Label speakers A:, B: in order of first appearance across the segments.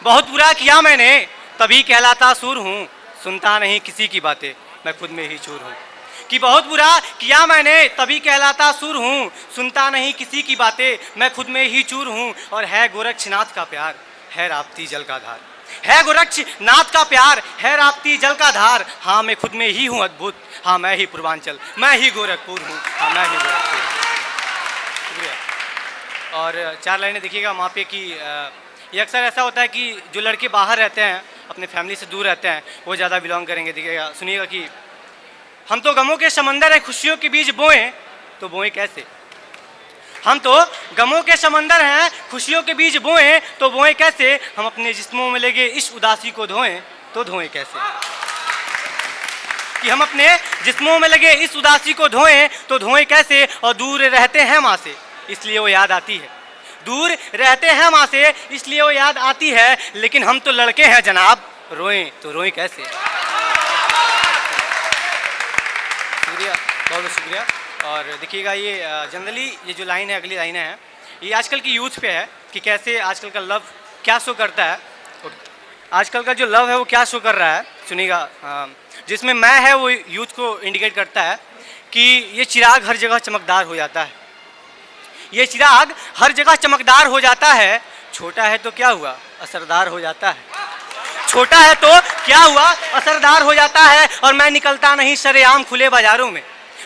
A: बहुत बुरा किया मैंने तभी कहलाता सूर हूँ, सुनता नहीं किसी की बातें मैं खुद में ही चूर हूँ। कि बहुत बुरा किया मैंने तभी कहलाता सूर हूँ, सुनता नहीं किसी की बातें मैं खुद में ही चूर हूँ। और है गोरक्षनाथ का प्यार है राप्ती जल का धार, है गोरक्षनाथ का प्यार है राप्ती जल का धार। हाँ मैं खुद में ही हूँ अद्भुत, हाँ मैं ही पूर्वांचल, मैं ही गोरखपुर हूँ, हाँ मैं ही गोरखपुर हूँ। शुक्रिया। और 4 लाइनें देखिएगा वहाँ पे कि ये अक्सर ऐसा होता है कि जो लड़के बाहर रहते हैं, अपने फैमिली से दूर रहते हैं, वो ज़्यादा बिलोंग करेंगे। देखिएगा, सुनिएगा कि हम तो गमों के समंदर हैं, खुशियों के बीज बोएं तो बोएं कैसे। हम तो गमों के समंदर हैं, खुशियों के बीज बोएं तो बोएं कैसे। हम अपने जिस्मों में लगे इस उदासी को धोएं तो धोएं कैसे। कि हम अपने जिस्मों में लगे इस उदासी को धोएं तो धोएं कैसे। और दूर रहते हैं माँ से इसलिए वो याद आती है, दूर रहते हैं माँ से इसलिए वो याद आती है। लेकिन हम तो लड़के हैं जनाब, रोएं तो रोएं कैसे। शुक्रिया, बहुत बहुत शुक्रिया। और देखिएगा ये जनरली ये जो लाइन है, अगली लाइनें हैं, ये आजकल की यूथ पे है कि कैसे आजकल का लव क्या शो करता है। आजकल का जो लव है वो क्या शो कर रहा है, सुनिएगा। जिसमें मैं है वो यूथ को इंडिकेट करता है कि ये चिराग हर जगह चमकदार हो जाता है, ये चिराग हर जगह चमकदार हो जाता है। छोटा है तो क्या हुआ, असरदार हो जाता है। छोटा है तो क्या हुआ, असरदार हो जाता है। और मैं निकलता नहीं सरेआम खुले बाजारों में,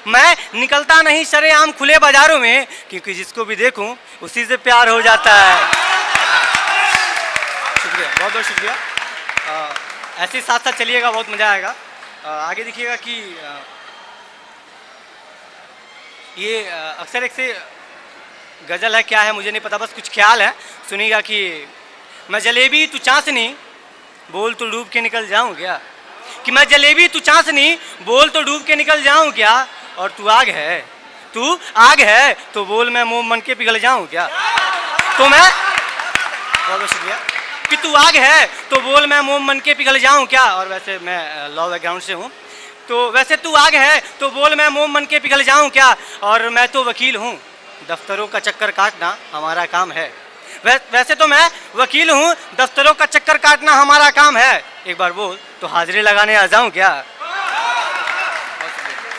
A: मैं निकलता नहीं सरेआम खुले बाजारों में, क्योंकि जिसको भी देखूं उसी से प्यार हो जाता है। शुक्रिया, बहुत बहुत शुक्रिया। ऐसे साथ साथ चलिएगा, बहुत मज़ा आएगा। आगे देखिएगा कि ये अक्सर एक से गज़ल है, क्या है मुझे नहीं पता, बस कुछ ख्याल है। सुनिएगा कि मैं जलेबी तू चाशनी बोल तो डूब के निकल जाऊं क्या। कि मैं जलेबी तू चाशनी बोल तो डूब के निकल जाऊं क्या। और तू आग है, तू आग है तो बोल मैं मोम बन के पिघल जाऊं क्या। तो मैं, बहुत बहुत शुक्रिया। कि तू आग है तो बोल मैं मोम बन के पिघल जाऊं क्या। और वैसे मैं लॉ बैकग्राउंड से हूँ, तो वैसे तू आग है तो बोल मैं मोम बन के पिघल जाऊं क्या। और मैं तो वकील हूँ, दफ्तरों का चक्कर काटना हमारा काम है। वैसे तो मैं वकील हूँ, दफ्तरों का चक्कर काटना हमारा काम है। एक बार बोल तो हाजिरी लगाने आ जाऊँ क्या।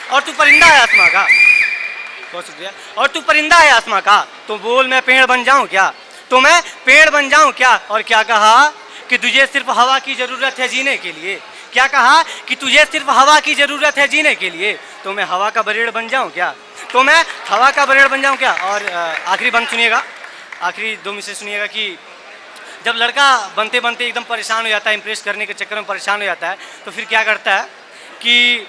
A: और तू परिंदा है आसमां का, बहुत शुक्रिया। और तू परिंदा है आसमां का तो बोल मैं पेड़ बन जाऊँ क्या। तो मैं पेड़ बन जाऊँ क्या। और क्या कहा कि तुझे सिर्फ हवा की ज़रूरत है जीने के लिए। क्या कहा कि तुझे सिर्फ हवा की ज़रूरत है जीने के लिए। तो मैं हवा का बरेड़ बन जाऊँ क्या। तो मैं हवा का बरेड़ बन जाऊँ क्या। और आखिरी बंद सुनिएगा, आखिरी 2 मिनट सुनिएगा कि जब लड़का बनते बनते एकदम परेशान हो जाता है, इम्प्रेस करने के चक्कर में परेशान हो जाता है, तो फिर क्या करता है कि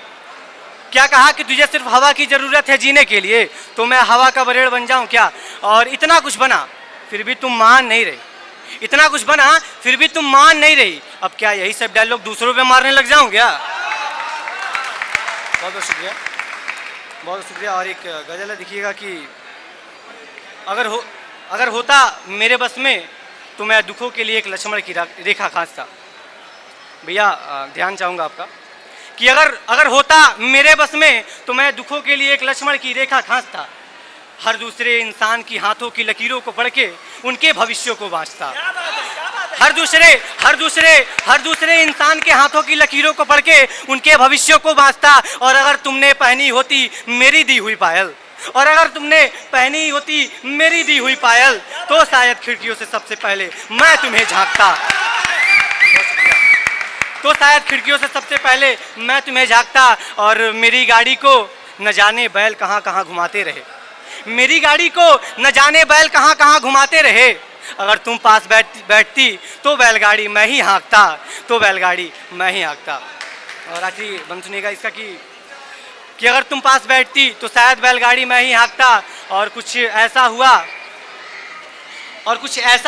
A: क्या कहा कि तुझे सिर्फ हवा की ज़रूरत है जीने के लिए। तो मैं हवा का बरेड़ बन जाऊँ क्या। और इतना कुछ बना फिर भी तुम मान नहीं रही, इतना कुछ बना फिर भी तुम मान नहीं रही। अब क्या यही सब डायलॉग दूसरों पे मारने लग जाऊँ क्या। बहुत बहुत शुक्रिया, बहुत शुक्रिया। और एक गज़ल है, देखिएगा कि अगर होता मेरे बस में तो मैं दुखों के लिए एक लक्ष्मण की रेखा खींचता। भैया ध्यान चाहूँगा आपका कि अगर होता मेरे बस में तो मैं दुखों के लिए एक लक्ष्मण की रेखा खींचता। हर दूसरे इंसान की हाथों की लकीरों को पढ़ के उनके भविष्यों को बाँचता। हर दूसरे इंसान के हाथों की लकीरों को पढ़ के उनके भविष्यों को बाँचता। और अगर तुमने पहनी होती मेरी दी हुई पायल, और अगर तुमने पहनी होती मेरी दी हुई पायल, तो शायद खिड़कियों से सबसे पहले मैं तुम्हें झांकता। तो शायद खिड़कियों से सबसे पहले मैं तुम्हें झांकता। और मेरी गाड़ी को न जाने बैल कहाँ कहाँ घुमाते रहे, मेरी गाड़ी को न जाने बैल कहाँ कहाँ घुमाते रहे। अगर तुम पास बैठती तो बैलगाड़ी मैं ही हाँकता, तो बैलगाड़ी मैं ही हाँकता। और आखिरी बंद सुनिएगा इसका कि अगर तुम पास बैठती तो शायद बैलगाड़ी मैं ही हाँकता। और कुछ ऐसा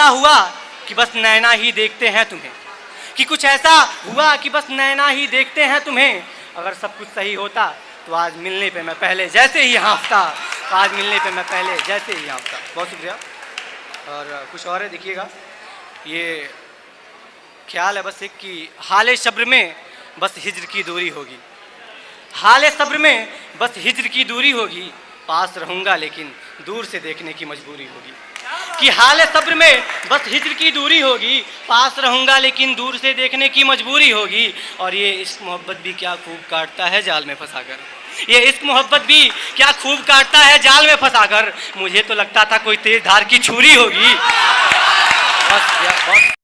A: हुआ कि बस नैना ही देखते हैं तुम्हें, कि कुछ ऐसा हुआ कि बस नैना ही देखते हैं तुम्हें। अगर सब कुछ सही होता तो आज मिलने पे मैं पहले जैसे ही हाँफता, तो आज मिलने पे मैं पहले जैसे ही हाँफता। बहुत शुक्रिया। और कुछ और है, देखिएगा ये ख्याल है बस एक कि हाले सब्र में बस हिज्र की दूरी होगी, हाले सब्र में बस हिज्र की दूरी होगी। पास रहूँगा लेकिन दूर से देखने की मजबूरी होगी। कि हाल सब्र में बस हिज्र की दूरी होगी, पास रहूंगा लेकिन दूर से देखने की मजबूरी होगी। और ये इश्क मोहब्बत भी क्या खूब काटता है जाल में फंसाकर, ये इश्क मोहब्बत भी क्या खूब काटता है जाल में फंसाकर। मुझे तो लगता था कोई तेज धार की छुरी होगी। बस।